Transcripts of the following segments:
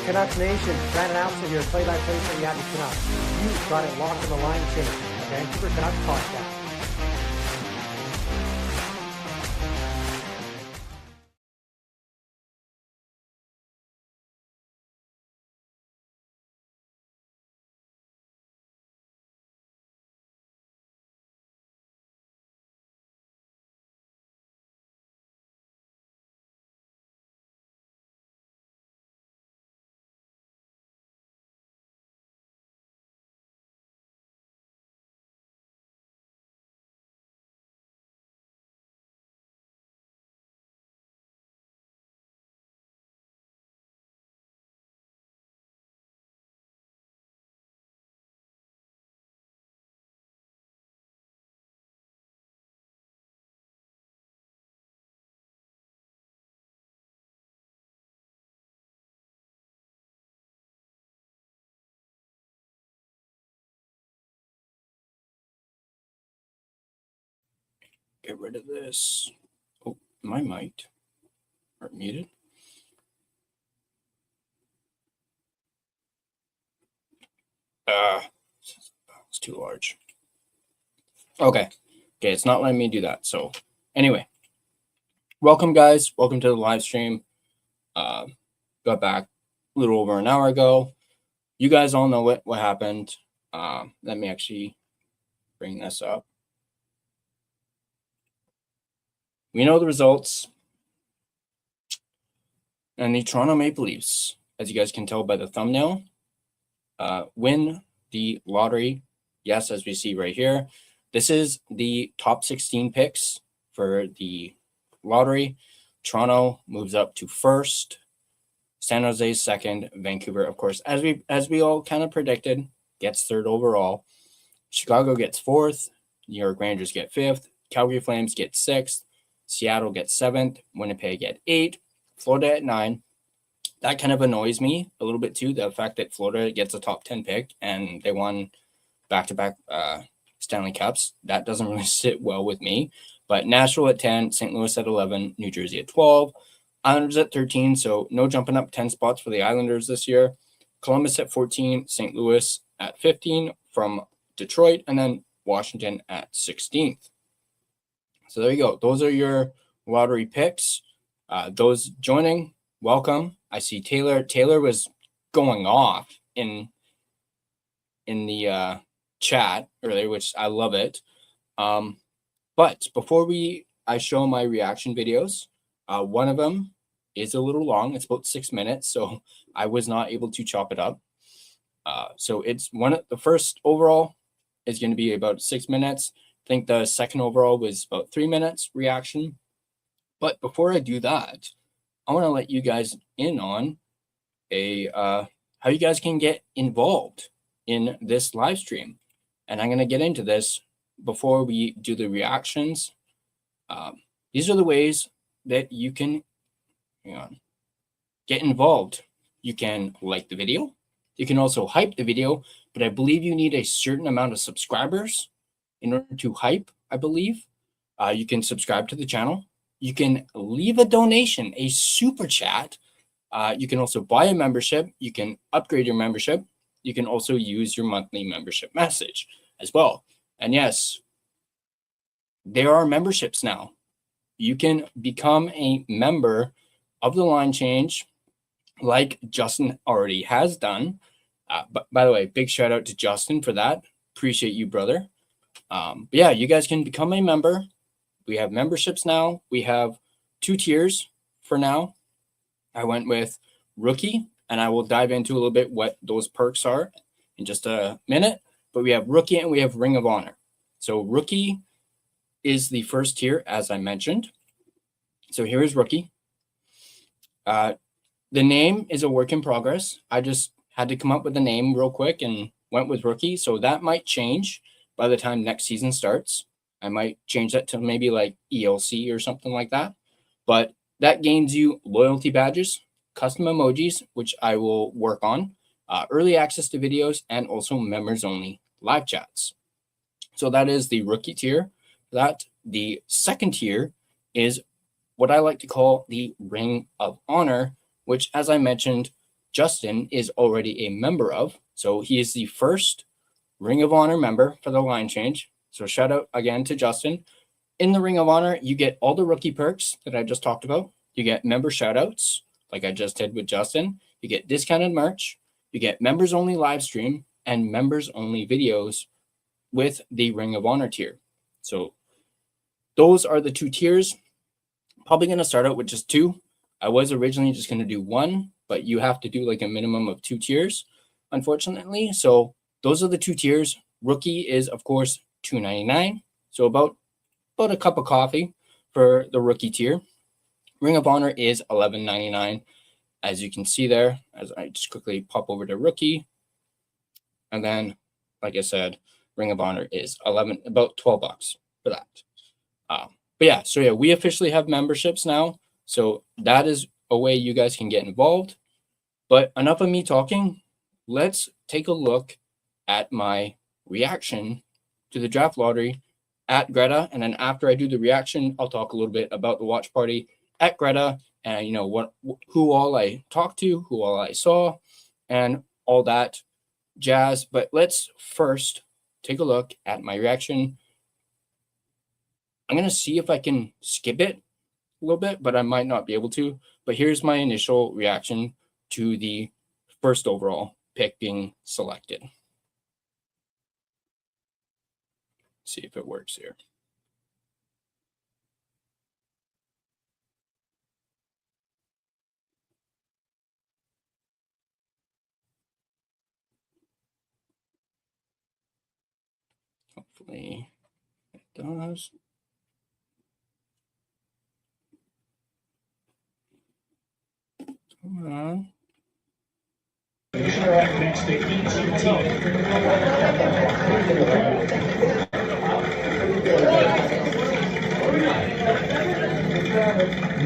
Canucks Nation. Brandon Alston here, play-by-play for the Abby Canucks. You got it locked on the line change. Vancouver Canucks podcast. Get rid of this. Oh, my mic. Are muted. It's too large. Okay, it's not letting me do that. So anyway, welcome guys. Welcome to the live stream. Got back a little over an hour ago. You guys all know what happened. Let me actually bring this up. We know the results. And the Toronto Maple Leafs, as you guys can tell by the thumbnail, win the lottery. Yes, as we see right here. This is the top 16 picks for the lottery. Toronto moves up to first. San Jose second. Vancouver, of course, as we all kind of predicted, gets third overall. Chicago gets fourth. New York Rangers get fifth. Calgary Flames get sixth. Seattle gets seventh. Winnipeg at 8. Florida at 9. That kind of annoys me a little bit too. The fact that Florida gets a top 10 pick and they won back-to-back Stanley Cups. That doesn't really sit well with me. But Nashville at 10, St. Louis at 11, New Jersey at 12, Islanders at 13. So no jumping up 10 spots for the Islanders this year. Columbus at 14, St. Louis at 15 from Detroit, and then Washington at 16th. So there you go. Those are your lottery picks. Those joining, welcome. I see Taylor. Taylor was going off in the chat earlier, which I love it. But before I show my reaction videos, one of them is a little long. It's about 6 minutes, so I was not able to chop it up. So it's the first overall is going to be about 6 minutes. I think the second overall was about 3 minutes reaction. But before I do that, I want to let you guys in on how you guys can get involved in this live stream. And I'm going to get into this before we do the reactions. These are the ways that you can get involved. You can like the video. You can also hype the video, but I believe you need a certain amount of subscribers in order to hype, I believe. You can subscribe to the channel. You can leave a donation, a super chat. You can also buy a membership. You can upgrade your membership. You can also use your monthly membership message as well. And yes, there are memberships now. You can become a member of the line change like Justin already has done. But by the way, big shout out to Justin for that. Appreciate you, brother. But yeah, you guys can become a member. We have memberships now. We have 2 tiers for now. I went with Rookie, and I will dive into a little bit what those perks are in just a minute. But we have Rookie and we have Ring of Honor. So Rookie is the first tier, as I mentioned. So here is Rookie. The name is a work in progress. I just had to come up with a name real quick and went with Rookie. So that might change by the time next season starts. I might change that to maybe like ELC or something like that. But that gains you loyalty badges, custom emojis, which I will work on, early access to videos, and also members only live chats. So that is the Rookie tier. The second tier is what I like to call the Ring of Honor, which, as I mentioned, Justin is already a member of. So he is the first Ring of Honor member for the line change. So shout out again to Justin. In the Ring of Honor, you get all the rookie perks that I just talked about. You get member shout outs, like I just did with Justin. You get discounted merch. You get members only live stream and members only videos with the Ring of Honor tier. So those are the 2 tiers. Probably going to start out with just 2. I was originally just going to do 1, but you have to do like a minimum of 2 tiers, unfortunately. So those are the 2 tiers. Rookie is, of course, $2.99. So about a cup of coffee for the rookie tier. Ring of Honor is $11.99. As you can see there, as I just quickly pop over to rookie. And then, like I said, Ring of Honor is about $12 for that. But yeah, so yeah, we officially have memberships now. So that is a way you guys can get involved. But enough of me talking. Let's take a look at my reaction to the draft lottery at Greta. And then after I do the reaction, I'll talk a little bit about the watch party at Greta and, you know, who all I talked to, who all I saw, and all that jazz. But let's first take a look at my reaction. I'm going to see if I can skip it a little bit, but I might not be able to. But here's my initial reaction to the first overall pick being selected. See if it works here. Hopefully it does. Come on. Next to each team.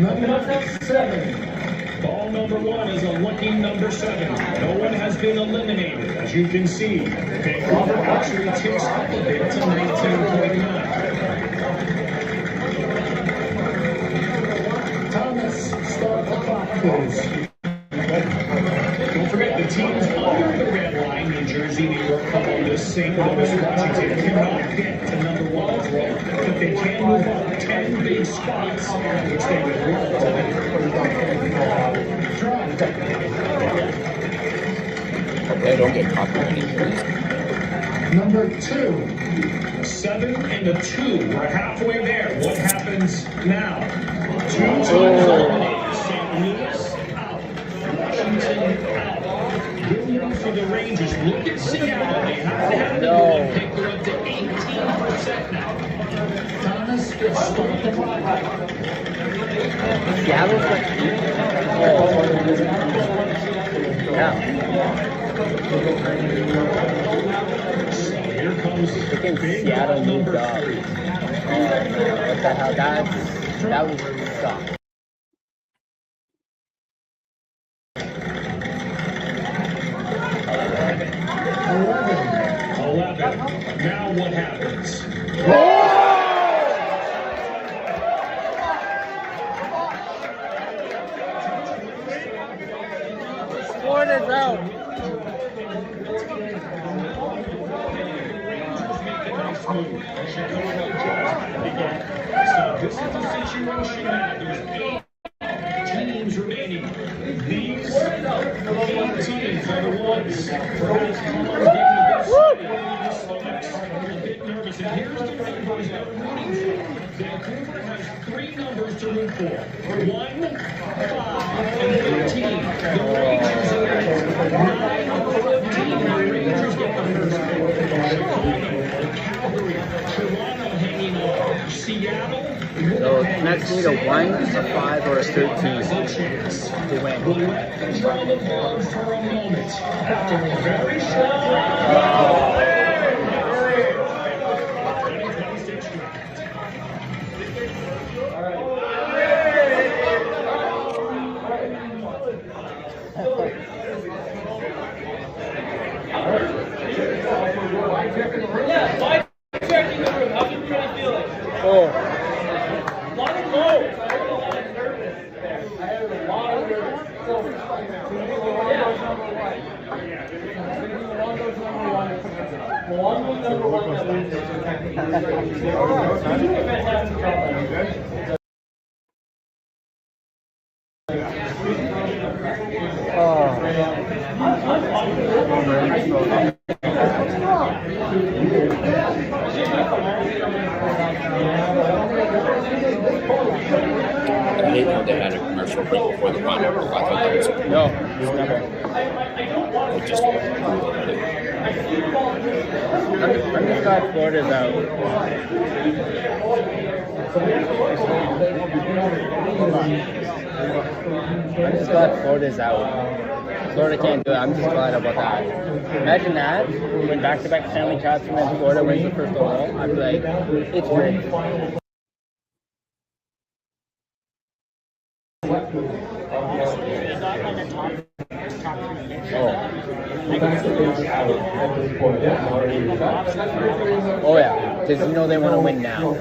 Number 7. Ball number 1 is a lucky number 7. No one has been eliminated, as you can see. Vancouver actually ticks up a bit to 19.9. Thomas, start the clock, please. Don't forget, the teams under the red line, New Jersey, New York, Columbus, St. Louis, Washington, cannot get to number 1 overall, but they can move up 10 big spots, which they would love to Okay, don't get copyrighted, please. Number 2. 7 and a 2. We're halfway there. What happens now? 2 teams eliminated. St. Louis out. Washington out. Good news for the Rangers. Look at Seattle. They have to have the pick. They're up to 18% now. Thomas, start the clock. Seattle's like, yeah. Here comes Freaking big Seattle moved number up. 3. What the hell? That was really sucked. 11. Now what happens? One is out. So this is the situation now. There's 8 teams remaining. These 8 teams are the ones perhaps a bit nervous. And here's the numbers that we're rooting for. Vancouver has 3 numbers to root for. 1, 5, and 13. The Rangers are 9 and 15. The Rangers get the first pick. Calgary, Toronto hanging on. Seattle. So next need a 1, a 5, or a 13 to win. We'll let control the ball for a moment. After a very short I didn't know they had a commercial break before the final. I thought that was No, it's never. just I'm just glad Florida's out. I'm just glad Florida's out. Florida can't do it. I'm just glad about that. Imagine that. When back-to-back Stanley Cups and then Florida wins the first overall, I'd be like, it's rigged. Oh yeah, because you know they want to win now. I'll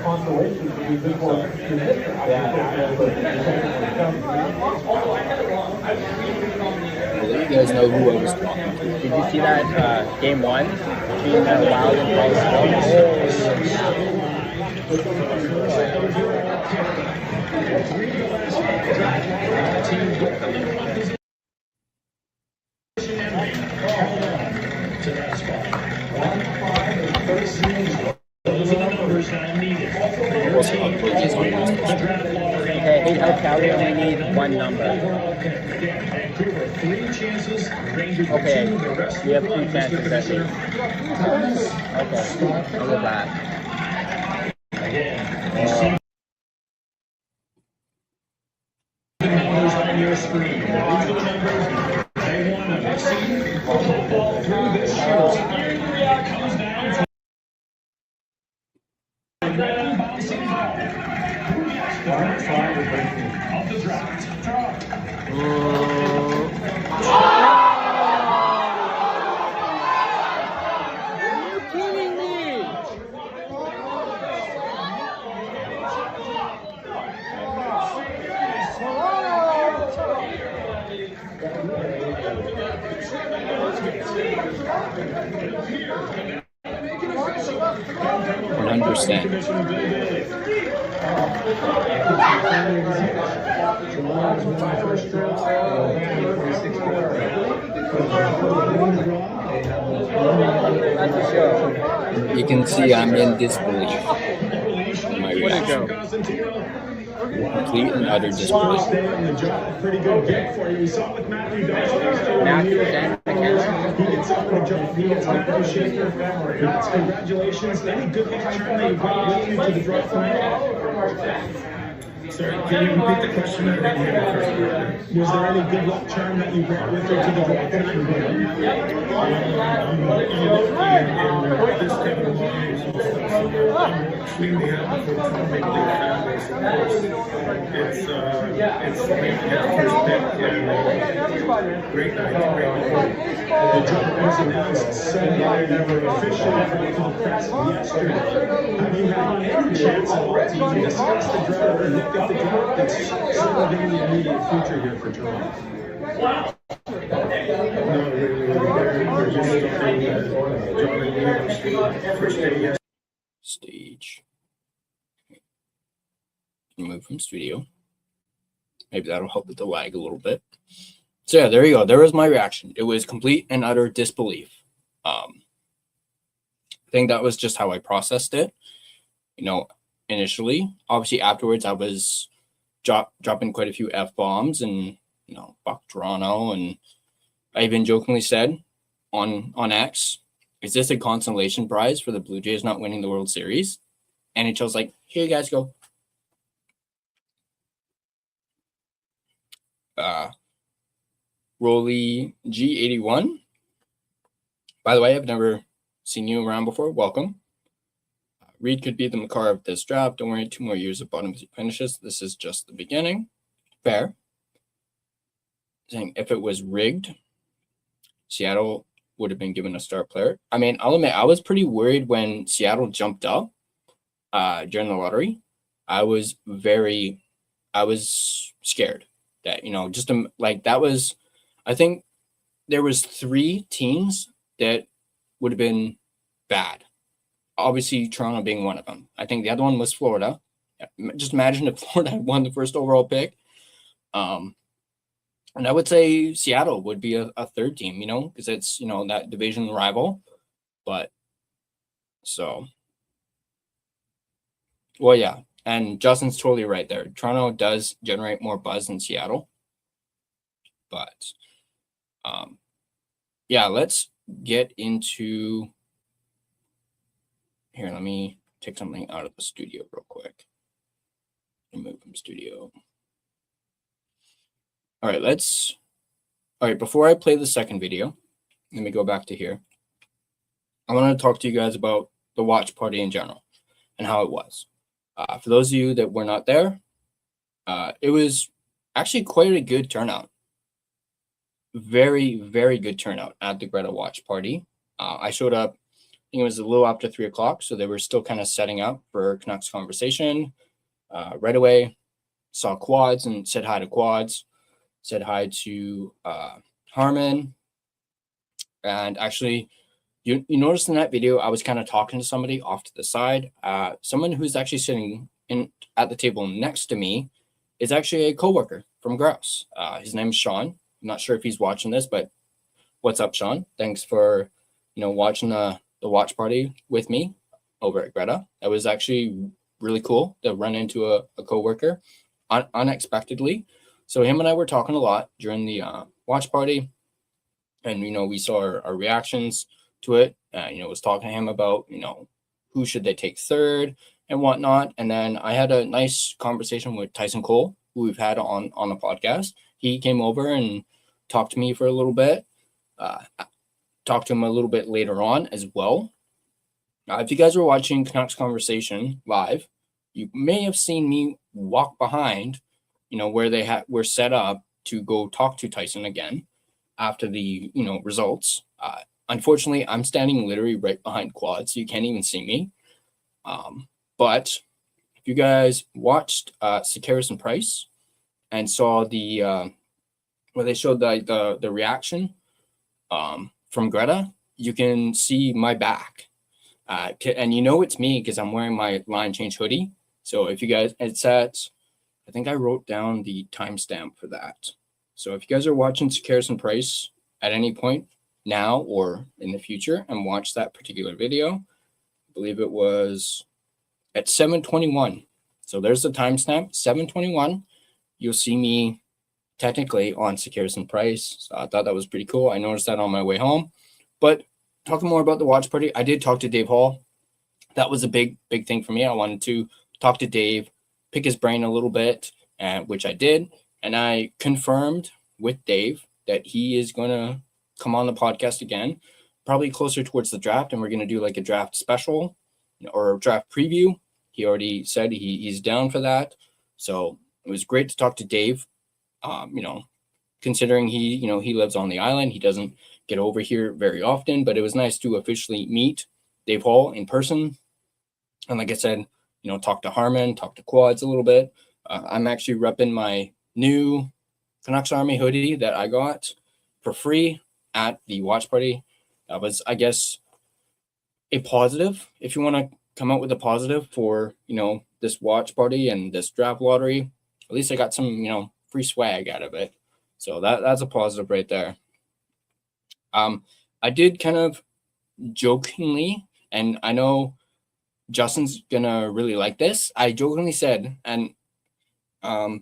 let you guys know who I was talking to. Did you see that game one between Wild and Okay, 8 out Cali only need one number. Okay, we have 2 chances at least. Okay, look at that. On your screen. These are the numbers they want to see football through this show. It comes down to the bouncing ball. Of the draft. You're kidding me! I understand. That's a show. You can see I'm in disbelief in my reaction. Complete and utter disbelief. Pretty good gig for you. We saw with Matthew Matthew and McKenna. He gets up the job. He gets up the shaker. That's congratulations. Any good luck charm that you brought with you to the draft tonight? Sorry, can you repeat the question? I didn't hear the first word. Was there any good luck charm that you brought with you to the draft tonight? This type of I'm extremely happy for the Maple Leaf fan base, of course. It's great to get the first pick and great night, The draft was announced Sunday. They were officially brought to the press yesterday. Have you had any chance at all to even discuss the draft or look at the draft that's sort of in the immediate future here for Toronto? No, we're just John and Liam first day yesterday. Stage. Can you move from studio? Maybe that'll help with the lag a little bit. So yeah, there you go. There was my reaction. It was complete and utter disbelief. I think that was just how I processed it. You know, initially, obviously afterwards, I was dropping quite a few F-bombs and, you know, fuck Toronto. And I even jokingly said on X, is this a consolation prize for the Blue Jays not winning the World Series? NHL's like, here you guys go. Rolly G81. By the way, I've never seen you around before. Welcome. Reid could be the Makar of this draft. Don't worry, 2 more years of bottom finishes. This is just the beginning. Fair. Saying if it was rigged, Seattle would have been given a star player. I mean, I'll admit, I was pretty worried when Seattle jumped up during the lottery. I was scared that, you know, just like that was, I think there was 3 teams that would have been bad obviously Toronto being one of them. I think the other one was Florida. Just imagine if Florida had won the first overall pick. And I would say Seattle would be a third team, because it's, that division rival. But so, well, yeah. And Justin's totally right there. Toronto does generate more buzz than Seattle. But, yeah, let's get into here. Let me take something out of the studio real quick. Remove from studio. All right, before I play the second video, let me go back to here. I want to talk to you guys about the watch party in general and how it was. For those of you that were not there, it was actually quite a good turnout. Very, very good turnout at the Greta watch party. I showed up, I think it was a little after 3 o'clock, so they were still kind of setting up for Canucks conversation. Right away, saw Quads and said hi to Quads, said hi to Harmon. And actually, you noticed in that video, I was kind of talking to somebody off to the side. Someone who's actually sitting at the table next to me is actually a coworker from Grouse. His name is Sean. I'm not sure if he's watching this, but what's up, Sean? Thanks for watching the watch party with me over at Greta. That was actually really cool to run into a coworker unexpectedly. So him and I were talking a lot during the watch party, and we saw our reactions to it. Was talking to him about who should they take third and whatnot. And then I had a nice conversation with Tyson Cole, who we've had on the podcast. He came over and talked to me for a little bit. Talked to him a little bit later on as well. If you guys were watching Canucks Conversation live, you may have seen me walk behind, where they were set up to go talk to Tyson again after the results. Unfortunately, I'm standing literally right behind Quad, so you can't even see me. But if you guys watched Sekeres and Price and saw the where they showed the reaction from Greta, you can see my back. And it's me because I'm wearing my line change hoodie. So if you guys, I think I wrote down the timestamp for that. So if you guys are watching Sekeres and Price at any point now or in the future and watch that particular video, I believe it was at 7:21. So there's the timestamp, 7:21. You'll see me technically on Sekeres and Price. So I thought that was pretty cool. I noticed that on my way home. But talking more about the watch party, I did talk to Dave Hall. That was a big thing for me. I wanted to talk to Dave, pick his brain a little bit, which I did. And I confirmed with Dave that he is going to come on the podcast again, probably closer towards the draft. And we're going to do like a draft special or a draft preview. He already said he's down for that. So it was great to talk to Dave. Considering he lives on the island, he doesn't get over here very often, but it was nice to officially meet Dave Hall in person. And like I said, talk to Harmon, talk to Quads a little bit. I'm actually repping my new Canucks Army hoodie that I got for free at the watch party. That was, I guess, a positive. If you want to come out with a positive for, this watch party and this draft lottery, at least I got some, free swag out of it. So that's a positive right there. I did kind of jokingly, and I know Justin's gonna really like this. I jokingly said, and I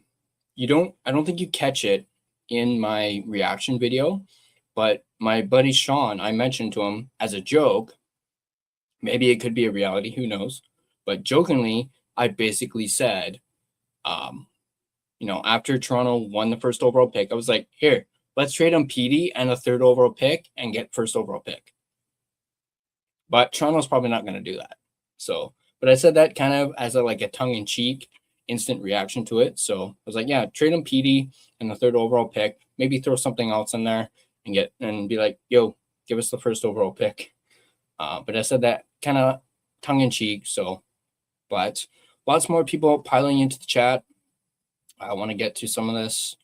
don't think you catch it in my reaction video, but my buddy Sean, I mentioned to him as a joke, maybe it could be a reality, who knows, but jokingly, I basically said, after Toronto won the first overall pick, I was like, here, let's trade him PD and a third overall pick and get first overall pick. But Toronto's probably not going to do that. So, but I said that kind of as a tongue-in-cheek instant reaction to it. So I was like, yeah, trade him PD and the third overall pick, maybe throw something else in there and be like, yo, give us the first overall pick. But I said that kind of tongue-in-cheek. So, but lots more people piling into the chat. I want to get to some of this.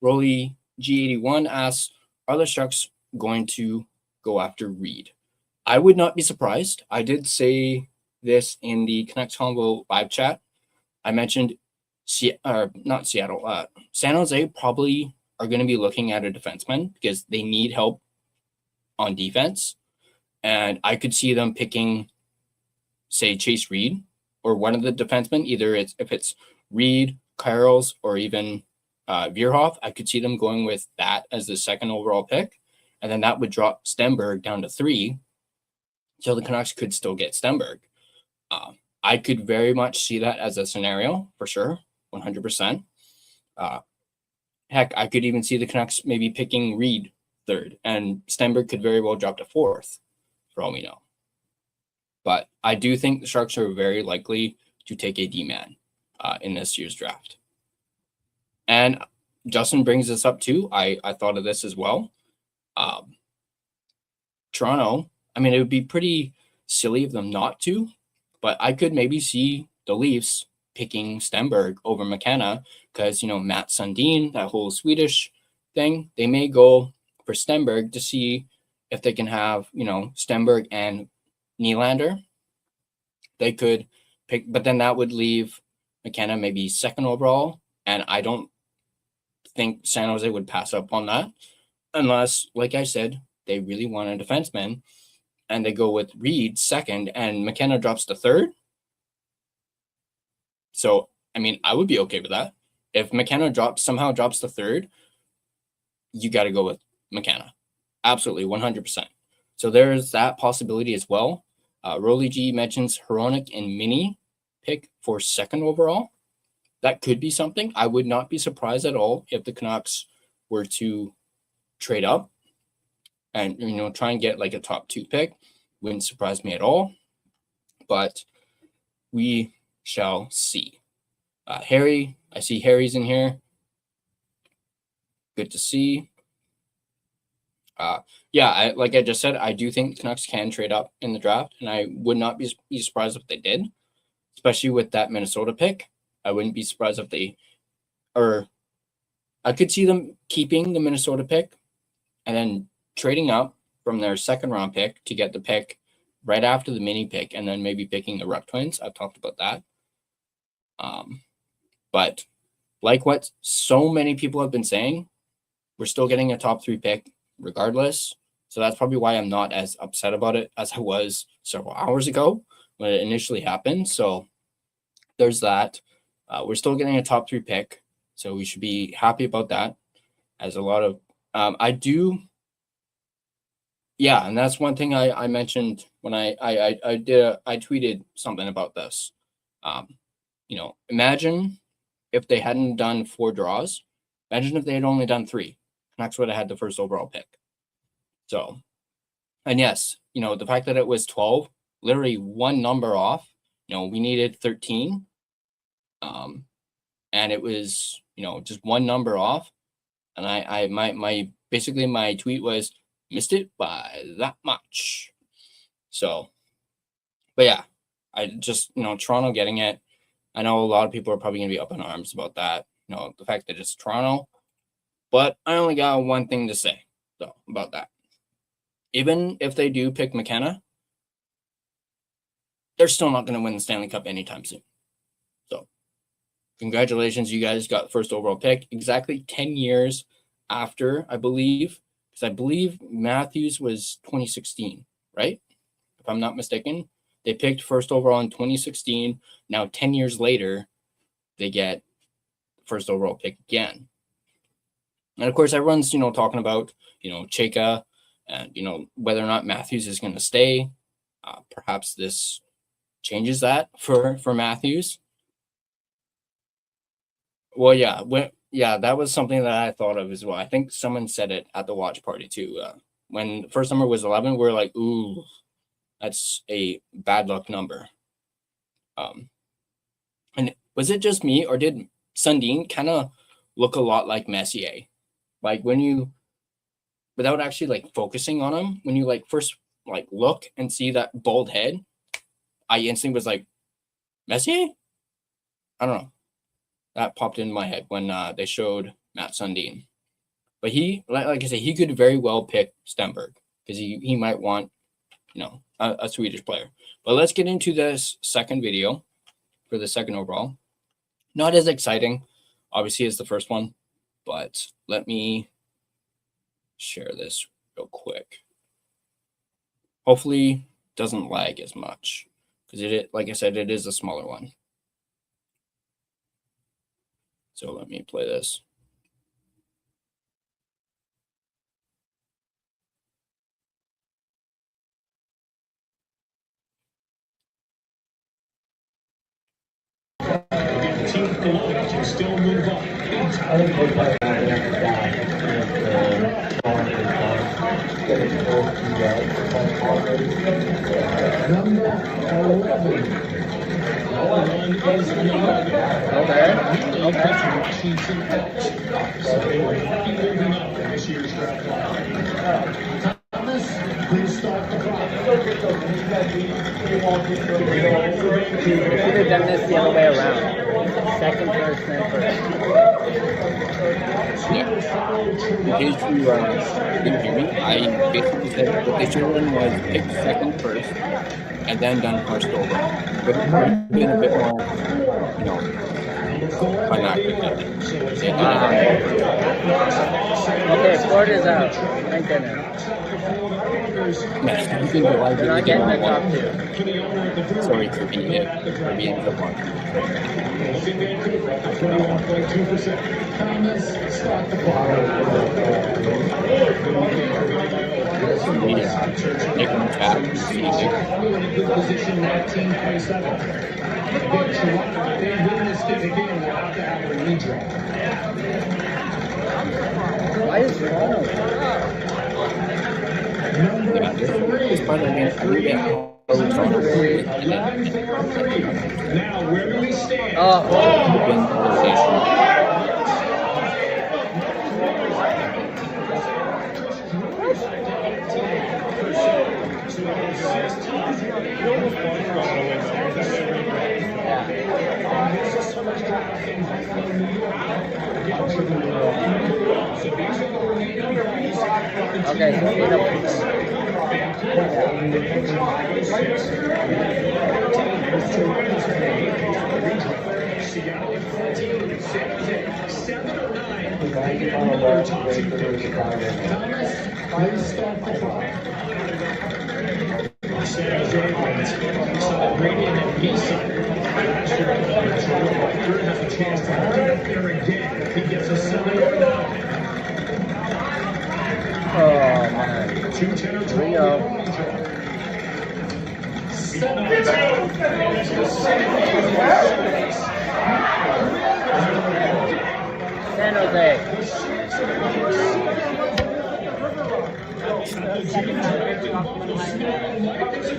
Rolly G81 asks, are the Sharks going to go after Reid? I would not be surprised. I did say this in the Canucks Convo live chat. I mentioned not Seattle, San Jose probably are going to be looking at a defenseman because they need help on defense. And I could see them picking, say, Chase Reid or one of the defensemen, either if it's Reid, Karls, or even Veerhoff. I could see them going with that as the second overall pick. And then that would drop Stenberg down to 3. So the Canucks could still get Stenberg. I could very much see that as a scenario for sure, 100%. Heck, I could even see the Canucks maybe picking Reid 3rd, and Stenberg could very well drop to 4th, for all we know. But I do think the Sharks are very likely to take a D-man in this year's draft. And Justin brings this up too. I thought of this as well. Toronto, I mean, it would be pretty silly of them not to, but I could maybe see the Leafs picking Stenberg over McKenna because, Matt Sundin, that whole Swedish thing, they may go for Stenberg to see if they can have, Stenberg and Nylander. They could pick, but then that would leave McKenna maybe 2nd overall, and I don't think San Jose would pass up on that unless, like I said, they really want a defenseman and they go with Reid 2nd and McKenna drops to 3rd. So, I mean, I would be okay with that. If McKenna somehow drops to 3rd, you got to go with McKenna. Absolutely, 100%. So there's that possibility as well. Rolly G mentions Hronik and Mini pick for 2nd overall. That could be something. I would not be surprised at all if the Canucks were to trade up and, try and get like a top 2 pick. Wouldn't surprise me at all. But we shall see. Harry, I see Harry's in here. Good to see. Like I just said, I do think the Canucks can trade up in the draft, and I would not be surprised if they did, especially with that Minnesota pick. I wouldn't be surprised if I could see them keeping the Minnesota pick and then trading up from their 2nd round pick to get the pick right after the mini pick, and then maybe picking the Ruck Twins. I've talked about that. But like what so many people have been saying, we're still getting a top 3 pick regardless. So that's probably why I'm not as upset about it as I was several hours ago when it initially happened. So there's that. We're still getting a top 3 pick. So we should be happy about that. As a lot of, and that's one thing I mentioned when I tweeted something about this. Imagine if they hadn't done 4 draws. Imagine if they had only done 3. Canucks would have had the 1st overall pick. So, and yes, the fact that it was 12, literally one number off, we needed 13. And it was, just one number off. And my tweet was, missed it by that much. So, but yeah, I just, Toronto getting it. I know a lot of people are probably going to be up in arms about that, the fact that it's Toronto. But I only got one thing to say, though, about that. Even if they do pick McKenna, they're still not going to win the Stanley Cup anytime soon. So, congratulations, you guys got the 1st overall pick. Exactly 10 years after, I believe, because I believe Matthews was 2016, right? If I'm not mistaken. They picked 1st overall in 2016. Now, 10 years later, they get 1st overall pick again. And of course, everyone's, talking about, Cheka and, whether or not Matthews is going to stay. Perhaps this changes that for Matthews. Well, yeah, that was something that I thought of as well. I think someone said it at the watch party too. When the first number was 11, we were like, ooh, that's a bad luck number. And was it just me, or did Sundin kind of look a lot like Messier? Like when you, without actually like focusing on him, when you like first like look and see that bald head, I instantly was like, Messier? I don't know. That popped in my head when they showed Matt Sundin. But he, like I said, he could very well pick Stenberg because he might want a Swedish player. But let's get into this second video for the second overall. Not as exciting, obviously, as the first one, but let me share this real quick. Hopefully doesn't lag as much because like I said, it is a smaller one. So let me play this. Team Cologne can still move on. Washington Canucks. So they will not be moving up in this year's draft lottery. Thomas, please start the clock. We should have done this the other way around. Second, first, then first. Yeah. In case you didn't hear me, I basically said what they should have done was pick second first and then done first over. But it would have been a bit more, climactic there. Okay, Ford is out. Thank goodness. Yes, I think the live They're not getting the top two. Sorry for being the one. Nick and Chad, Position 1927. If they win this game again, we'll have to have a redraw. Why is Toronto? Now, where do we stand? Okay, Celebrating at Mesa. Has a chance to get there again if he gets a 7-9. Oh man. 2-10 or 12. Here we go. 7-2. San Jose.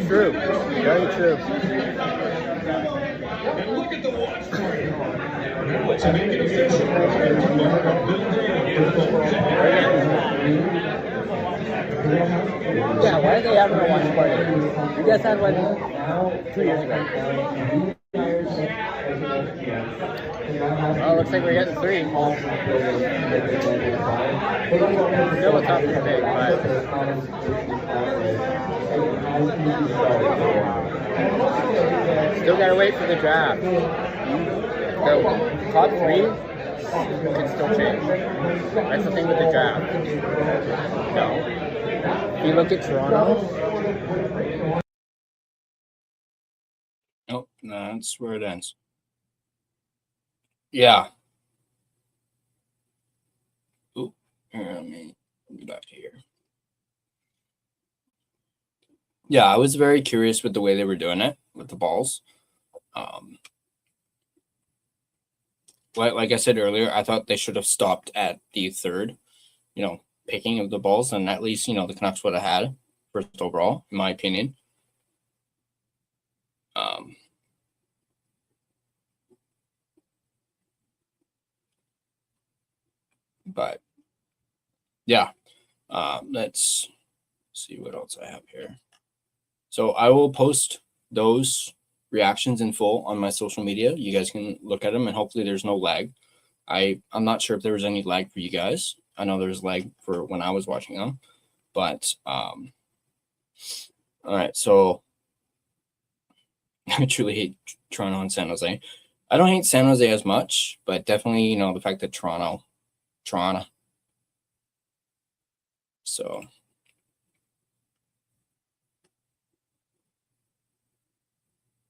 True. Very true. And look at the watch party. To make it official, Yeah, why are they having a watch party? You guys had one 2 years ago. Oh, looks like we're getting 3. Still a top is big, but still gotta wait for the draft. The top 3 can still change. That's the thing with the draft. No. If you look at Toronto. Nope, that's where it ends. Yeah. Ooh, here, let me get back to here. Yeah, I was very curious with the way they were doing it with the balls. Like I said earlier, I thought they should have stopped at the third, picking of the balls, and at least, the Canucks would have had first overall, in my opinion. But yeah, let's see what else I have here. So I will post those reactions in full on my social media. You guys can look at them, and hopefully there's no lag. I'm not sure if there was any lag for you guys. I know there was lag for when I was watching them, but All right, so I truly hate Toronto and San Jose. I don't hate San Jose as much, but definitely, you know, the fact that Toronto. So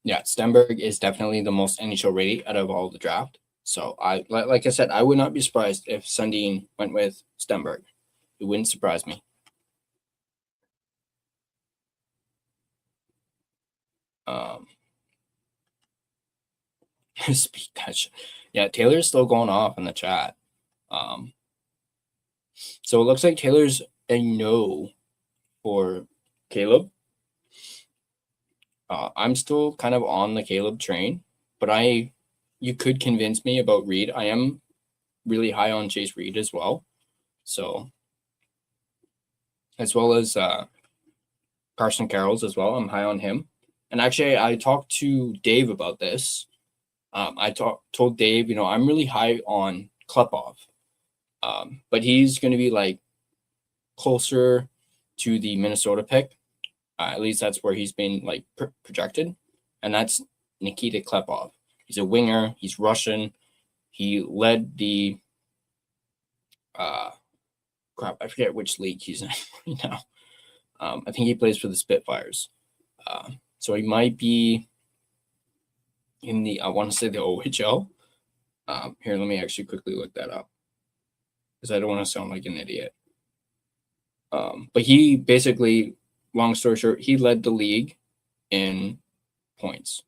yeah, Stenberg is definitely the most NHL ready out of all the draft. So like I said, I would not be surprised if Sundin went with Stenberg. It wouldn't surprise me. Speak that shit. Yeah, Taylor's still going off in the chat. So it looks like Taylor's a no for Caleb. I'm still kind of on the Caleb train, but you could convince me about Reid. I am really high on Chase Reid as well. So, as well as Carson Carrolls as well. I'm high on him. And actually, I talked to Dave about this. I told Dave, you know, I'm really high on Klepov. But he's going to be like closer to the Minnesota pick. At least that's where he's been like projected. And that's Nikita Klepov. He's a winger. He's Russian. He led the crap. I forget which league he's in right now. I think he plays for the Spitfires. So he might be in the, I want to say the OHL. Here, let me actually quickly look that up because I don't want to sound like an idiot. But he basically, long story short, he led the league in points.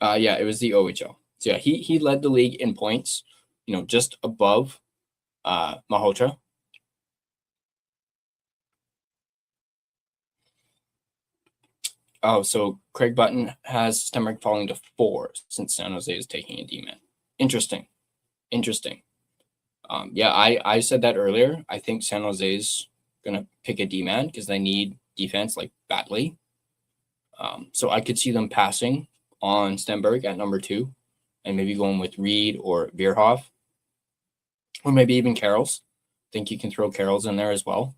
Yeah, it was the OHL. So yeah, he led the league in points, you know, just above Malhotra. Oh, so Craig Button has Stenberg falling to 4 since San Jose is taking a D-man. Interesting. Yeah, I said that earlier. I think San Jose's going to pick a D-man because they need defense like badly. So I could see them passing on Stenberg at number 2 and maybe going with Reid or Veerhoff or maybe even Carrolls. I think you can throw Carrolls in there as well.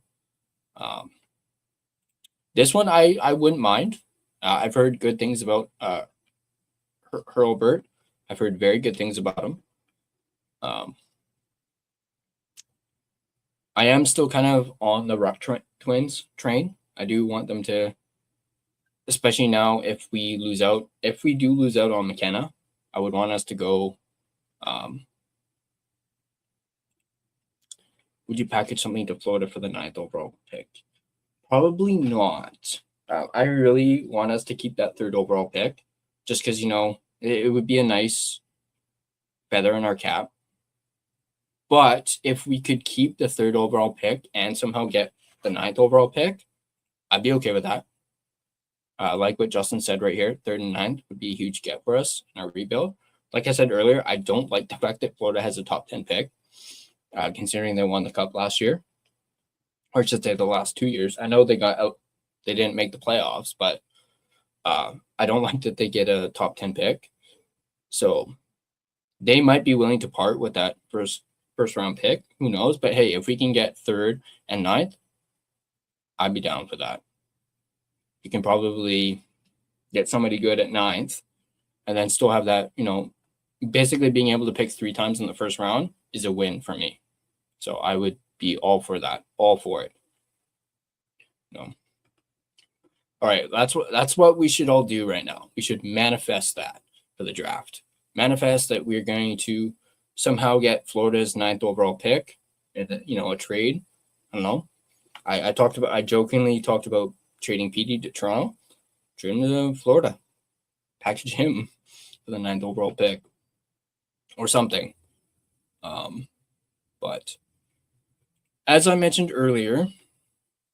This one I wouldn't mind. I've heard good things about Hurlbert. I've heard very good things about him. I am still kind of on the Ruck Twins train. I do want them to, especially now if we do lose out on McKenna, I would want us to go. Would you package something to Florida for the 9th overall pick? Probably not. I really want us to keep that 3rd overall pick just because, you know, it would be a nice feather in our cap. But if we could keep the 3rd overall pick and somehow get the 9th overall pick, I'd be okay with that. Like what Justin said right here, 3rd and 9th would be a huge get for us in our rebuild. Like I said earlier, I don't like the fact that Florida has a top 10 pick, considering they won the Cup last year. Or I should say the last 2 years. I know they got out. They didn't make the playoffs, but I don't like that they get a top 10 pick. So they might be willing to part with that first round pick. Who knows? But hey, if we can get 3rd and 9th, I'd be down for that. You can probably get somebody good at 9th and then still have that, you know, basically being able to pick 3 times in the first round is a win for me. So I would be all for that, all for it. No. All right, that's what we should all do right now. We should manifest that for the draft. Manifest that we're going to somehow get Florida's 9th overall pick, and you know, a trade. I don't know. I jokingly talked about trading PD to Toronto, trade him to Florida, package him for the 9th overall pick, or something. But as I mentioned earlier,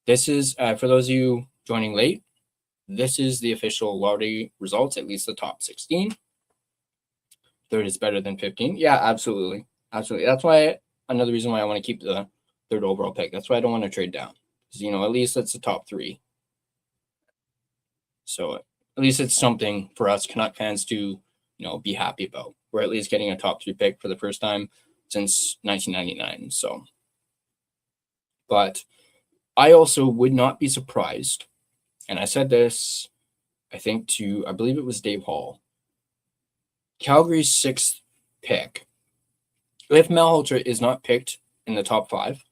this is for those of you joining late. This is the official lottery results, at least the top 16. 3rd is better than 15. Yeah, absolutely. That's why another reason why I want to keep the 3rd overall pick. That's why I don't want to trade down. Because, you know, at least it's the top 3. So at least it's something for us Canuck fans to, you know, be happy about. We're at least getting a top 3 pick for the first time since 1999. So, but I also would not be surprised and I said this, I believe it was Dave Hall. Calgary's 6th pick. If Malhotra is not picked in the top 5,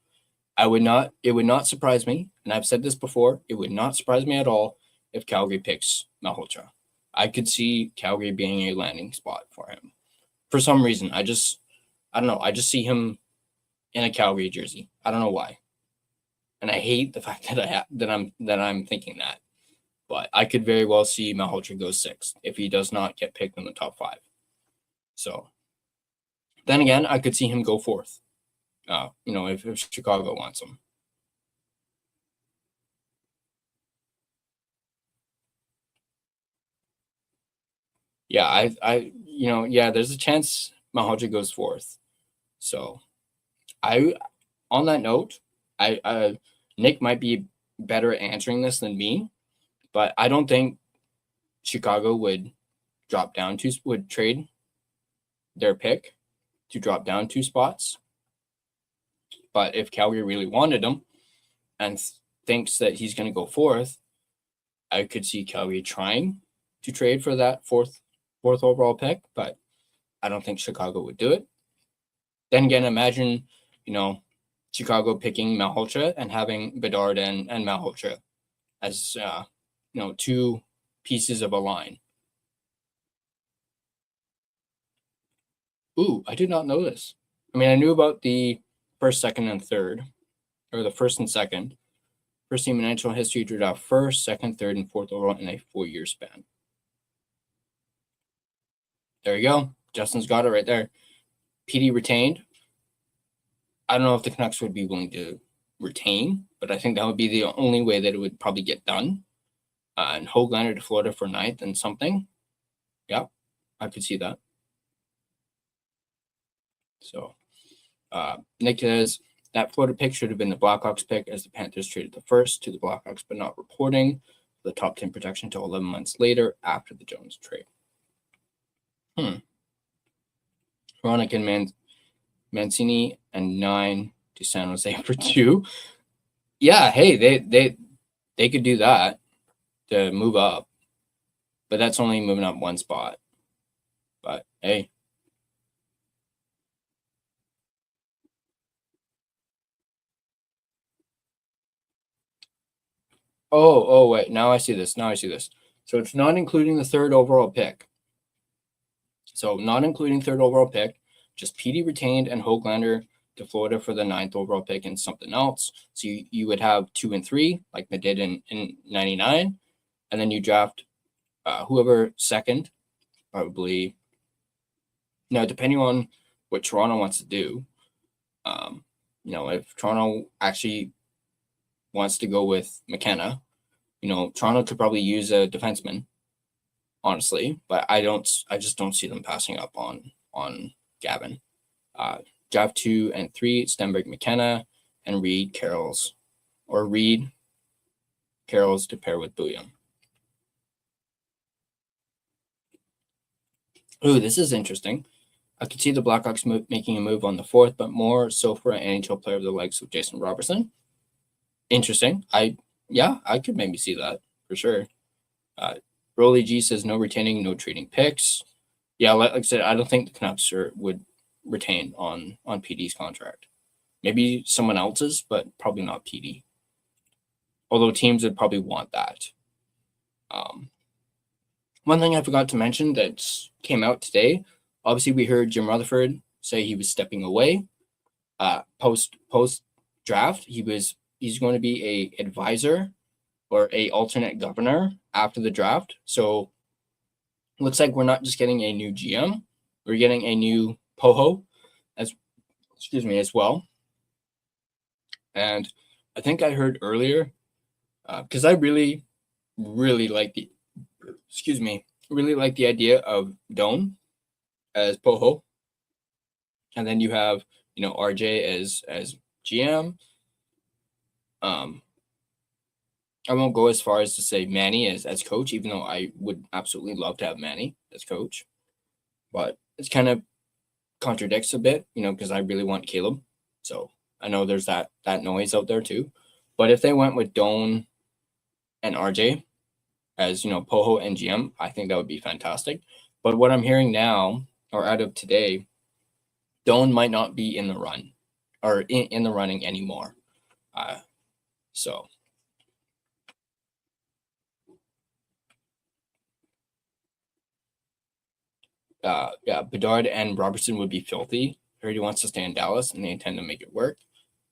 it would not surprise me, and I've said this before, it would not surprise me at all if Calgary picks Malhotra. I could see Calgary being a landing spot for him. For some reason, I don't know. I just see him in a Calgary jersey. I don't know why. And I hate the fact that I'm thinking that. But I could very well see Malhotra go 6th if he does not get picked in the top 5. So then again, I could see him go 4th. If Chicago wants him. Yeah, there's a chance Malhotra goes 4th. So on that note, Nick might be better at answering this than me, but I don't think Chicago would trade their pick to drop down 2 spots. But if Calgary really wanted him and thinks that he's going to go 4th, I could see Calgary trying to trade for that fourth overall pick, but I don't think Chicago would do it. Then again, imagine, Chicago picking Malhotra and having Bedard and Malhotra as, 2 pieces of a line. Ooh, I did not know this. I mean, I knew about the 1st, 2nd, and 3rd, or the 1st and 2nd. First team in NHL history to draft 1st, 2nd, 3rd, and 4th overall in a 4-year span. There you go. Justin's got it right there. PD retained. I don't know if the Canucks would be willing to retain, but I think that would be the only way that it would probably get done. And Höglander to Florida for 9th and something. Yeah, I could see that. So Nick says that Florida pick should have been the Blackhawks pick, as the Panthers traded the 1st to the Blackhawks, but not reporting the top 10 protection until 11 months later after the Jones trade. Veronica and Mancini and 9 to San Jose for 2. Yeah, hey, they could do that to move up, but that's only moving up 1 spot. But hey. Oh, wait. Now I see this. So it's not including the 3rd overall pick. So not including 3rd overall pick, just PD retained and Höglander to Florida for the 9th overall pick and something else. So you would have 2 and 3, like they did in 99. And then you draft whoever 2nd, probably. Now, depending on what Toronto wants to do, if Toronto actually wants to go with McKenna, Toronto could probably use a defenseman, honestly, but I just don't see them passing up on Gavin. Draft 2 and 3, Stenberg, McKenna, and Reid, Carroll's to pair with Bouillon. Ooh, this is interesting. I could see the Blackhawks making a move on the 4th, but more so for an NHL player of the likes of Jason Robertson. Interesting. I could maybe see that for sure. Rolly G says no retaining, no trading picks. Yeah, like I said, I don't think the Canucks would retain on PD's contract. Maybe someone else's, but probably not PD. Although teams would probably want that. One thing I forgot to mention that came out today. Obviously, we heard Jim Rutherford say he was stepping away. Post draft, he's going to be a advisor or a alternate governor after the draft. So it looks like we're not just getting a new GM, we're getting a new POHO as well. And I think I heard earlier, because I really like the idea of Doan as POHO. And then you have, RJ as GM. I won't go as far as to say Manny as coach, even though I would absolutely love to have Manny as coach. But it's kind of contradicts a bit, because I really want Caleb. So I know there's that noise out there too. But if they went with Doan and RJ as, Poho and GM, I think that would be fantastic. But what I'm hearing now, or out of today, Doan might not be in the run or in the running anymore. So yeah, Bedard and Robertson would be filthy. I heard he wants to stay in Dallas and they intend to make it work.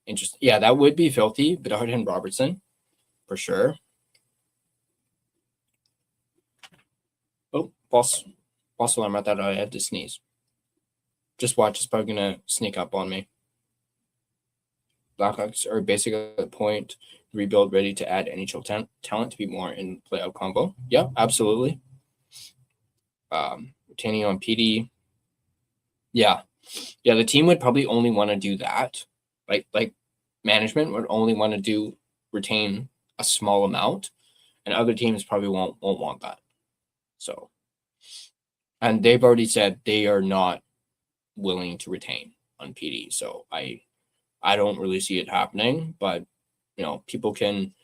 Interesting. Yeah, that would be filthy. Bedard and Robertson, for sure. Oh, false alarm. I thought I had to sneeze. Just watch. It's probably going to sneak up on me. Blackhawks are basically at the point, rebuild, ready to add NHL talent to be more in playoff combo. Yeah, absolutely. Retaining on PD. Yeah, the team would probably only want to do that. Like management would only want to retain a small amount, and other teams probably won't want that. So, and they've already said they are not willing to retain on PD. So I don't really see it happening, but people can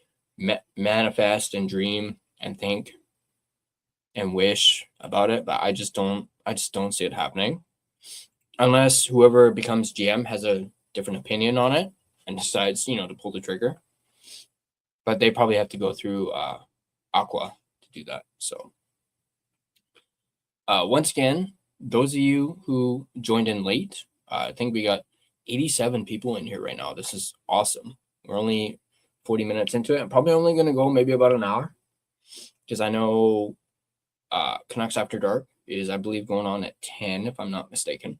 manifest and dream and think and wish about it, but I just don't see it happening unless whoever becomes GM has a different opinion on it and decides, to pull the trigger. But they probably have to go through Aqua to do that. So once again, those of you who joined in late, I think we got 87 people in here right now. This is awesome. We're only 40 minutes into it. I'm probably only going to go maybe about an hour because I know Canucks After Dark is, I believe, going on at 10, if I'm not mistaken,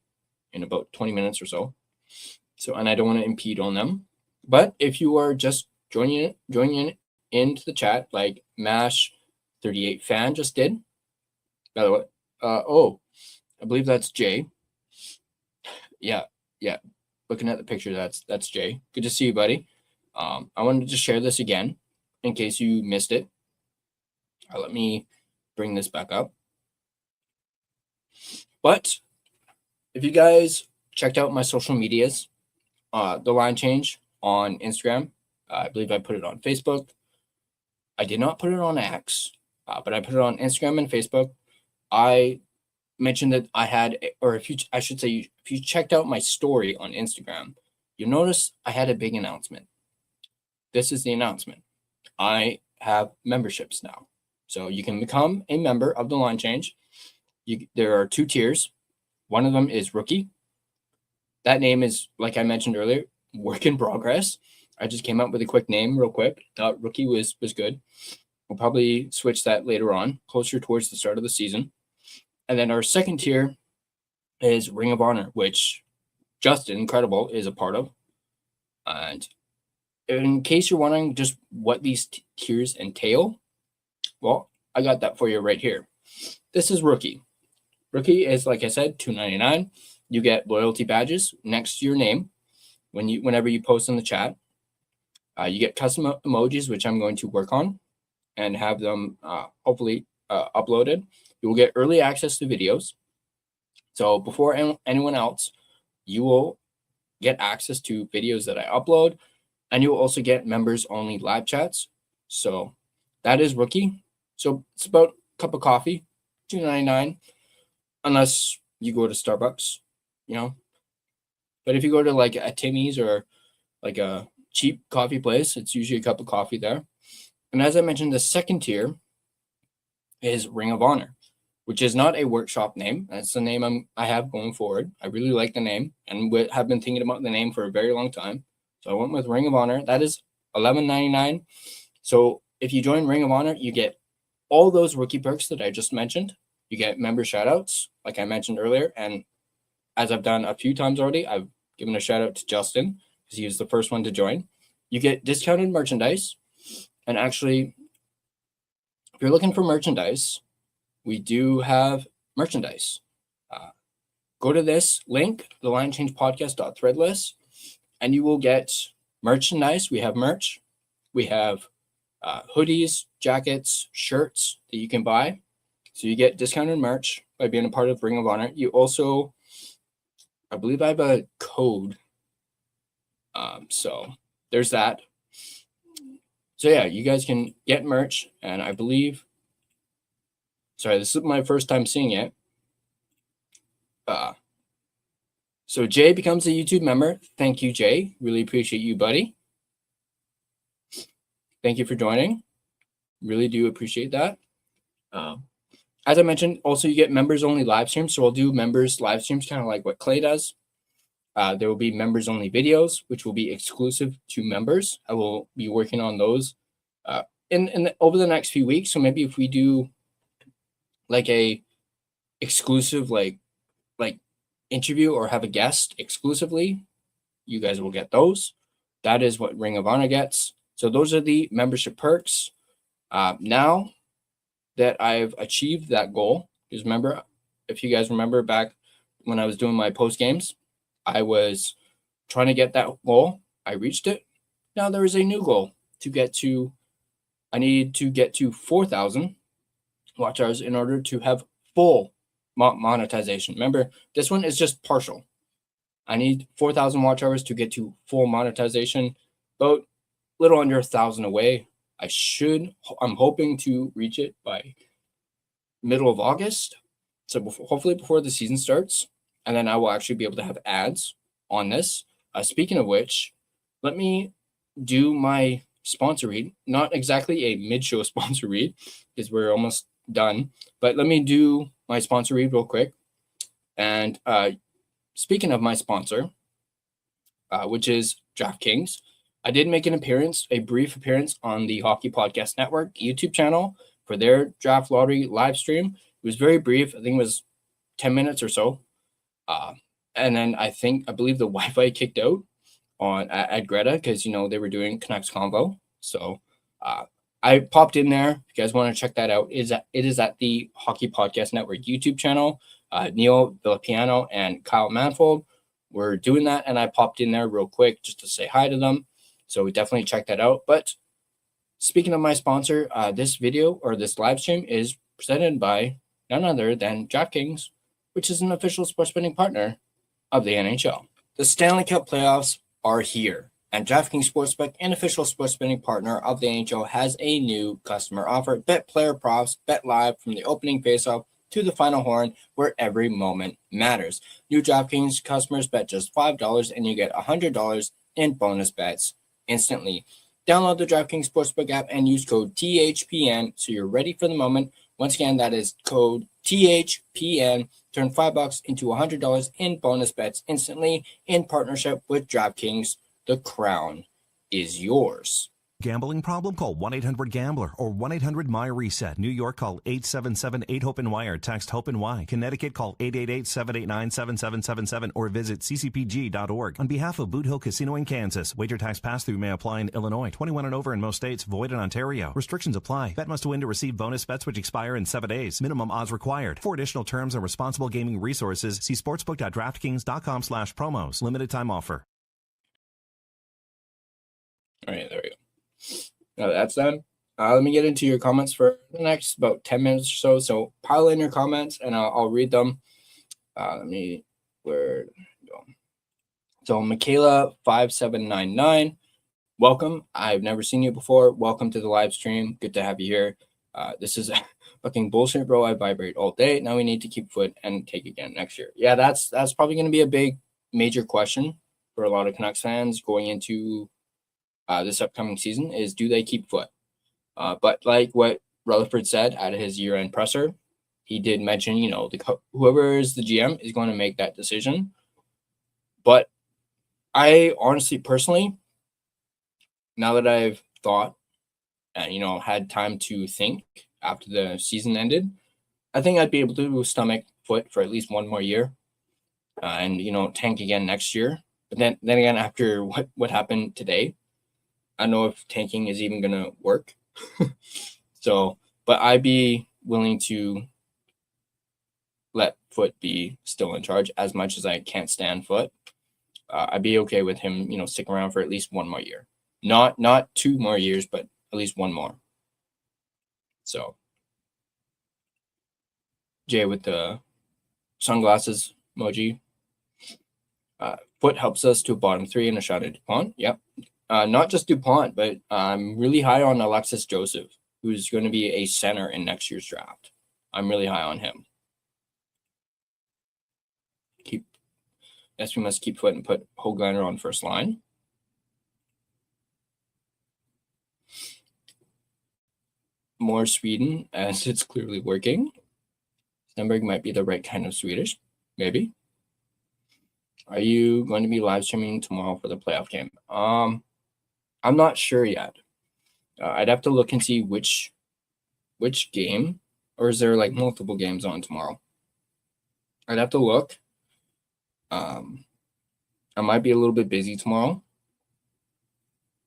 in about 20 minutes or so. So, and I don't want to impede on them. But if you are just joining into the chat, like MASH38 fan just did, by the way, I believe that's Jay. Yeah. Looking at the picture, that's Jay. Good to see you, buddy. I wanted to just share this again in case you missed it. Let me bring this back up. But if you guys checked out my social medias, the line change on Instagram, I believe I put it on Facebook. I did not put it on X, but I put it on Instagram and Facebook. I mentioned that I had, or if you checked out my story on Instagram, you'll notice I had a big announcement. This is the announcement. I have memberships now. So you can become a member of the line change. There are 2 tiers. One of them is rookie. That name is, like I mentioned earlier, work in progress. I just came up with a quick name real quick. Thought rookie was good. We'll probably switch that later on, closer towards the start of the season. And then our second tier is Ring of Honor, which Justin Incredible is a part of. And in case you're wondering just what these tiers entail, well, I got that for you right here. This is rookie. Rookie is, like I said, $2.99. You get loyalty badges next to your name whenever you post in the chat. You get custom emojis, which I'm going to work on and have them hopefully uploaded. You will get early access to videos. So before anyone else, you will get access to videos that I upload, and you will also get members only live chats. So that is rookie. So it's about a cup of coffee, $2.99, unless you go to Starbucks, But if you go to like a Timmy's or like a cheap coffee place, it's usually a cup of coffee there. And as I mentioned, the second tier is Ring of Honor, which is not a workshop name. That's the name I have going forward. I really like the name and have been thinking about the name for a very long time. So I went with Ring of Honor. That is $11.99. So if you join Ring of Honor, you get all those rookie perks that I just mentioned. You get member shoutouts, like I mentioned earlier. And as I've done a few times already, I've given a shout out to Justin because he was the first one to join. You get discounted merchandise. And actually, if you're looking for merchandise, we do have merchandise. Go to this link, thelineChangePodcast.threadless, and you will get merchandise. We have merch. We have hoodies, jackets, shirts that you can buy. So you get discounted merch by being a part of Ring of Honor. You also, I believe I have a code. So there's that. So yeah, you guys can get merch, and I believe, sorry, this is my first time seeing it. So Jay becomes a YouTube member. Thank you, Jay. Really appreciate you, buddy. Thank you for joining. Really do appreciate that. As I mentioned, also you get members only live streams. So I'll do members live streams, kind of like what Clay does. There will be members only videos, which will be exclusive to members. I will be working on those over the next few weeks. So maybe if we do like a exclusive like interview or have a guest exclusively, you guys will get those. That is what Ring of Honor gets. So those are the membership perks. Now that I've achieved that goal, because remember, if you guys remember back when I was doing my post games, I was trying to get that goal. I reached it. Now there is a new goal to get to. I need to get to 4,000 watch hours in order to have full monetization. Remember, this one is just partial. I need 4,000 watch hours to get to full monetization. About a little under 1,000 away. I'm hoping to reach it by middle of August. So hopefully before the season starts. And then I will actually be able to have ads on this. Speaking of which, let me do my sponsor read. Not exactly a mid-show sponsor read, because we're almost done. But let me do my sponsor read real quick. And speaking of my sponsor, which is DraftKings, I did make a brief appearance on the Hockey Podcast Network YouTube channel for their Draft Lottery live stream. It was very brief. I think it was 10 minutes or so. And then I believe the Wi-Fi kicked out at Greta because, they were doing Canucks Convo. So I popped in there. If you guys want to check that out, it is at the Hockey Podcast Network YouTube channel. Neil Villapiano and Kyle Manfold were doing that, and I popped in there real quick just to say hi to them. So we definitely check that out. But speaking of my sponsor, this video or this live stream is presented by none other than DraftKings, which is an official sports betting partner of the NHL. The Stanley Cup playoffs are here, and DraftKings Sportsbook, an official sports betting partner of the NHL, has a new customer offer. Bet player props, bet live from the opening faceoff to the final horn, where every moment matters. New DraftKings customers bet just $5 and you get $100 in bonus bets instantly. Download the DraftKings Sportsbook app and use code THPN so you're ready for the moment. Once again, that is code THPN. Turn $5 into $100 in bonus bets instantly in partnership with DraftKings. The crown is yours. Gambling problem? Call 1-800-GAMBLER or 1-800-MY-RESET. New York, call 877-8-HOPE-NY or text HOPE-NY. Connecticut, call 888-789-7777 or visit ccpg.org. On behalf of Boot Hill Casino in Kansas, wager tax pass-through may apply in Illinois. 21 and over in most states. Void in Ontario. Restrictions apply. Bet must win to receive bonus bets which expire in 7 days. Minimum odds required. For additional terms and responsible gaming resources, see sportsbook.draftkings.com/promos. Limited time offer. All right, there we go. Now that's done. Let me get into your comments for the next about 10 minutes or so. So pile in your comments and I'll read them. Where did it go? So Michaela5799, welcome. I've never seen you before. Welcome to the live stream. Good to have you here. This is fucking bullshit, bro. I vibrate all day. Now we need to keep foot and take again next year. Yeah, that's probably going to be a big major question for a lot of Canucks fans going into this upcoming season is, do they keep foot? But like what Rutherford said at his year-end presser, he did mention, whoever is the GM is going to make that decision. But I honestly, personally, now that I've thought and, had time to think after the season ended, I think I'd be able to stomach foot for at least one more year and, tank again next year. But then again, after what happened today, I don't know if tanking is even going to work. But I'd be willing to let Foot be still in charge as much as I can't stand Foot. I'd be okay with him, sticking around for at least one more year. Not 2 more years, but at least one more. So, Jay with the sunglasses emoji. Foot helps us to a bottom 3 and a shot at DuPont. Yep. not just DuPont, but I'm really high on Alexis Joseph, who's going to be a center in next year's draft. I'm really high on him. Guess we must keep put Höglander on first line. More Sweden, as it's clearly working. Stenberg might be the right kind of Swedish, maybe. Are you going to be live streaming tomorrow for the playoff game? I'm not sure yet. I'd have to look and see which game, or is there like multiple games on tomorrow? I'd have to look. I might be a little bit busy tomorrow.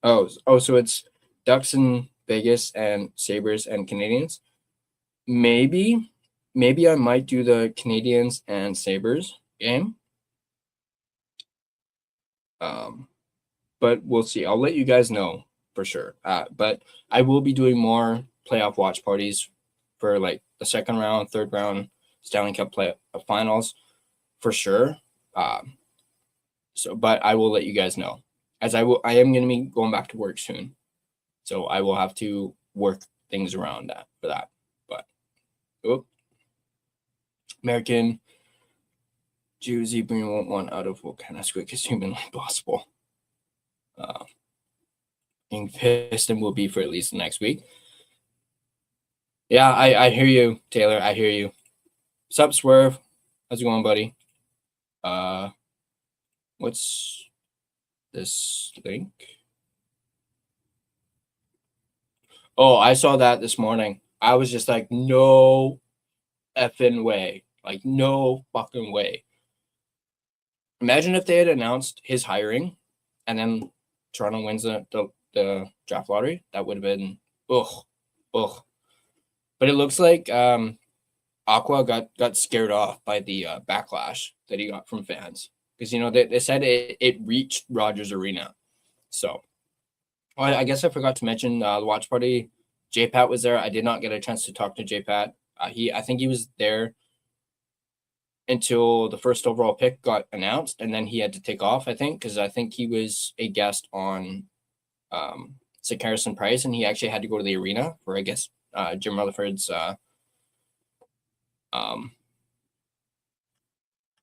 Oh, so it's Ducks in Vegas and Sabres and Canadians. Maybe I might do the Canadians and Sabres game. But we'll see. I'll let you guys know for sure. But I will be doing more playoff watch parties for like the second round, third round Stanley Cup finals for sure. But I will let you guys know, as I am going to be going back to work soon, so I will have to work things around that for that. But American Juicy bring one out of what kind of quick as humanly possible. Being pissed and will be for at least the next week. Yeah, I hear you, Taylor. I hear you. Sup, Swerve? How's it going, buddy? What's this link? Oh, I saw that this morning. I was just like, no effing way. Like, no fucking way. Imagine if they had announced his hiring and then Toronto wins the draft lottery. That would have been ugh. But it looks like Aqua got scared off by the backlash that he got from fans. Because, they said it reached Rogers Arena. So, I guess I forgot to mention the watch party. J-Pat was there. I did not get a chance to talk to J-Pat. I think he was there until the first overall pick got announced, and then he had to take off, I think, because I think he was a guest on Sick Harrison Price, and he actually had to go to the arena for, I guess, Jim Rutherford's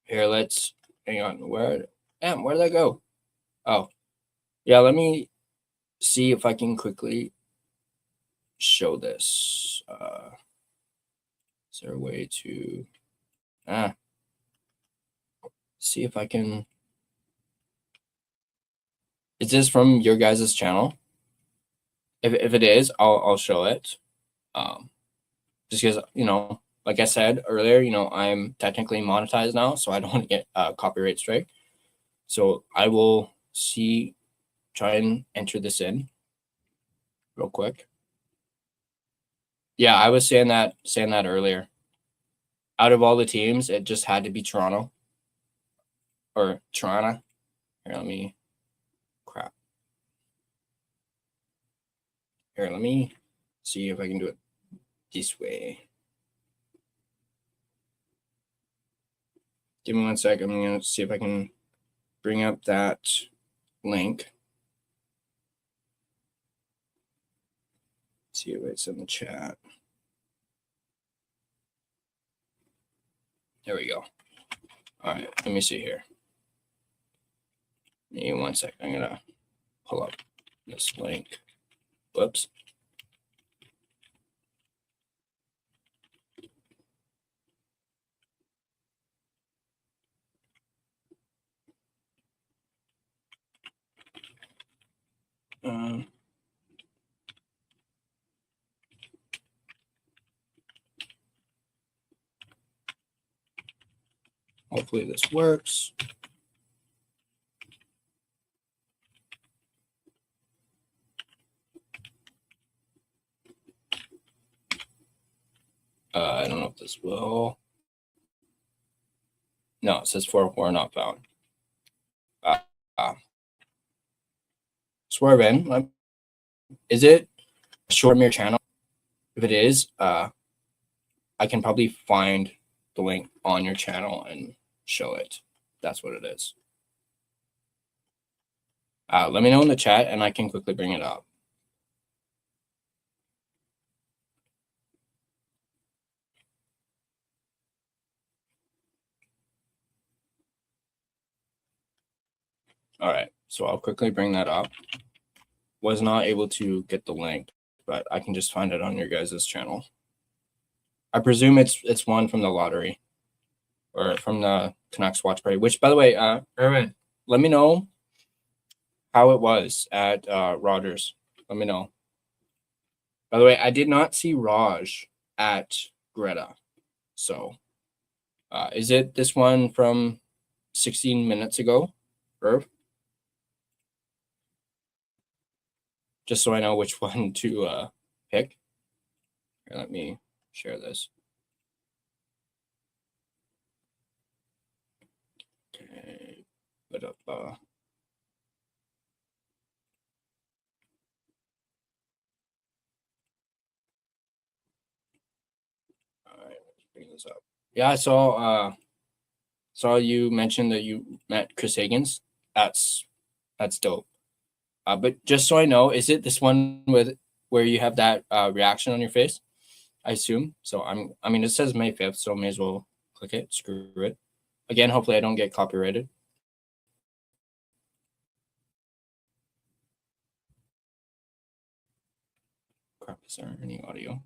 here, let's hang on. Where did I go? Oh, yeah. Let me see if I can quickly show this. Is there a way to see if I can? Is this from your guys' channel? If it is, I'll show it. Just because like I said earlier, I'm technically monetized now, so I don't want to get a copyright strike. So I will try and enter this in real quick. Yeah, I was saying that earlier. Out of all the teams, it just had to be Toronto. Or Toronto. Here, let me see if I can do it this way. Give me 1 sec. I'm going to see if I can bring up that link. See if it's in the chat. There we go. All right, let me see here. Give me 1 sec. I'm going to pull up this link. Whoops. Hopefully this works. I don't know if this will. No, it says 4 not found. Swerve in. Is it a Shortmere channel? If it is, I can probably find the link on your channel and show it. That's what it is. Let me know in the chat and I can quickly bring it up. All right, so I'll quickly bring that up. Was not able to get the link, but I can just find it on your guys' channel. I presume it's one from the lottery or from the Canucks watch party, which, by the way, Erwin, let me know how it was at Rogers. Let me know. By the way, I did not see Raj at Greta. So is it this one from 16 minutes ago, Irv? Just so I know which one to pick. Here, let me share this. Okay, put up. All right, let's bring this up. Yeah, I saw you mention that you met Chris Higgins. That's dope. But just so I know, is it this one where you have that reaction on your face? I assume. So I mean, it says May 5th, so may as well click it. Screw it. Again, hopefully I don't get copyrighted. Crap, is there any audio?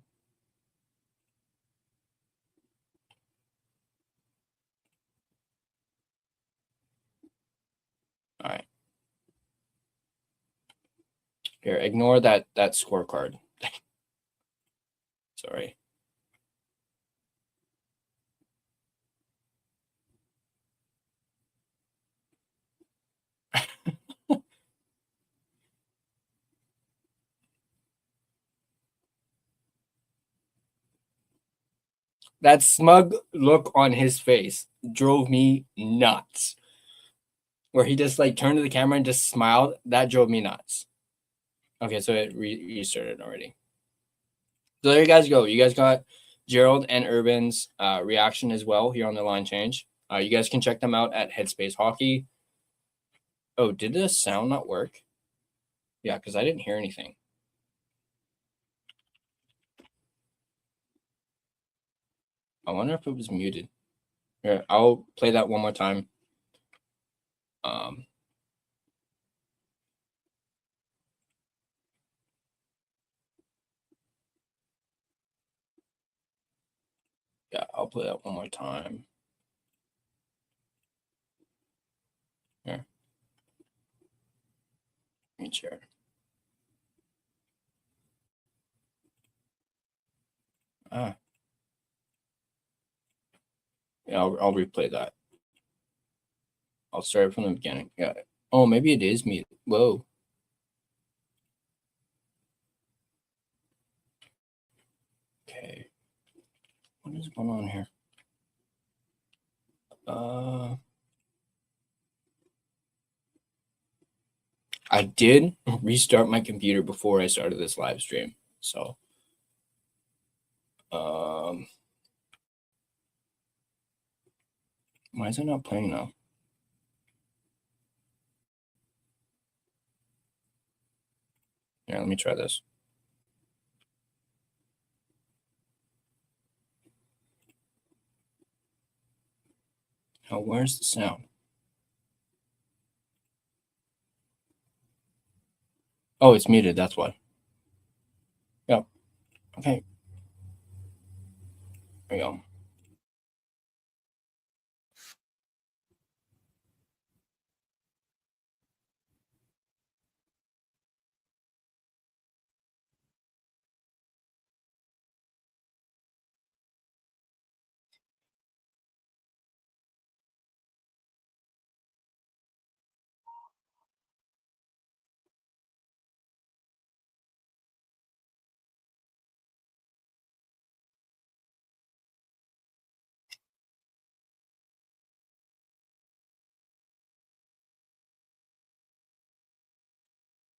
All right. Here, ignore that scorecard. Sorry. That smug look on his face drove me nuts. Where he just like turned to the camera and just smiled. That drove me nuts. Okay, so it restarted already. So there you guys go. You guys got Gerald and Urban's reaction as well here on the line change. You guys can check them out at Headspace Hockey. Oh, did the sound not work? Yeah, because I didn't hear anything. I wonder if it was muted. Here, I'll play that one more time. Yeah, I'll play that one more time. Here. Let me share. Yeah, I'll replay that. I'll start from the beginning. Yeah. Oh, maybe it is me. Whoa. Okay. What is going on here? I did restart my computer before I started this live stream. So, why is it not playing now? Yeah, let me try this. Now, where's the sound? Oh, it's muted. That's why. Yep. Okay. There we go.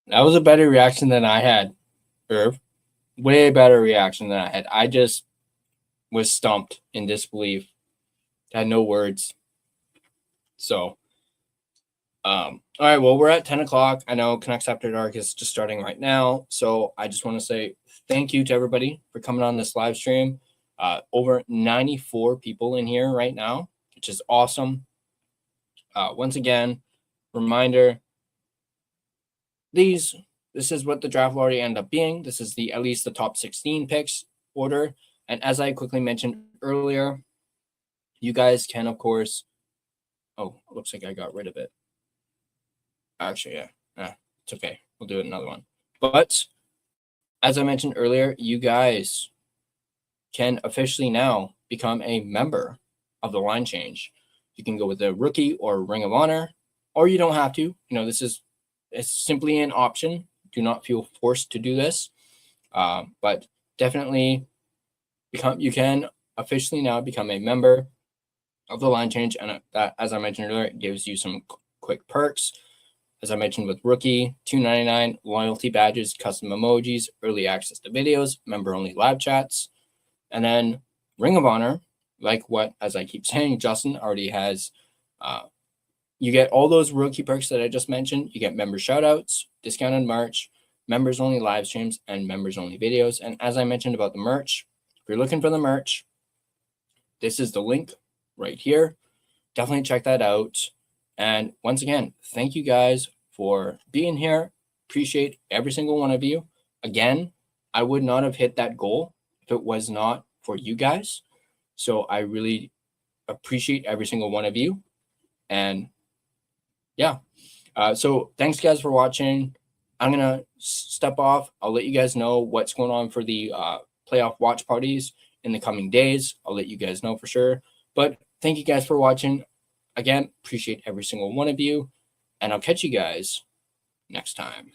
That was a better reaction than I had, Irv. Way better reaction than I had. I just was stumped in disbelief. I had no words. So, All right, well, we're at 10 o'clock. I know Canucks After Dark is just starting right now. So I just want to say thank you to everybody for coming on this live stream. Over 94 people in here right now, which is awesome. Once again, reminder, this is what the draft lottery ended up being. This is at least the top 16 picks order. And as I quickly mentioned earlier, you guys can, of course, oh, looks like I got rid of it. Actually, yeah, it's okay. We'll do it another one. But as I mentioned earlier, you guys can officially now become a member of the line change. You can go with a rookie or Ring of Honor, or you don't have to. You know, it's simply an option. Do not feel forced to do this. But definitely you can officially now become a member of the line change. And that, as I mentioned earlier, it gives you some quick perks. As I mentioned with rookie, $2.99, loyalty badges, custom emojis, early access to videos, member-only live chats. And then Ring of Honor, like what, as I keep saying, Justin already has. You get all those rookie perks that I just mentioned. You get member shoutouts, discounted merch, members-only live streams, and members-only videos. And as I mentioned about the merch, if you're looking for the merch, this is the link right here. Definitely check that out. And once again, thank you guys for being here. Appreciate every single one of you. Again, I would not have hit that goal if it was not for you guys. So I really appreciate every single one of you. And yeah, so thanks guys for watching. I'm going to step off. I'll let you guys know what's going on for the playoff watch parties in the coming days. I'll let you guys know for sure. But thank you guys for watching. Again, appreciate every single one of you, and I'll catch you guys next time.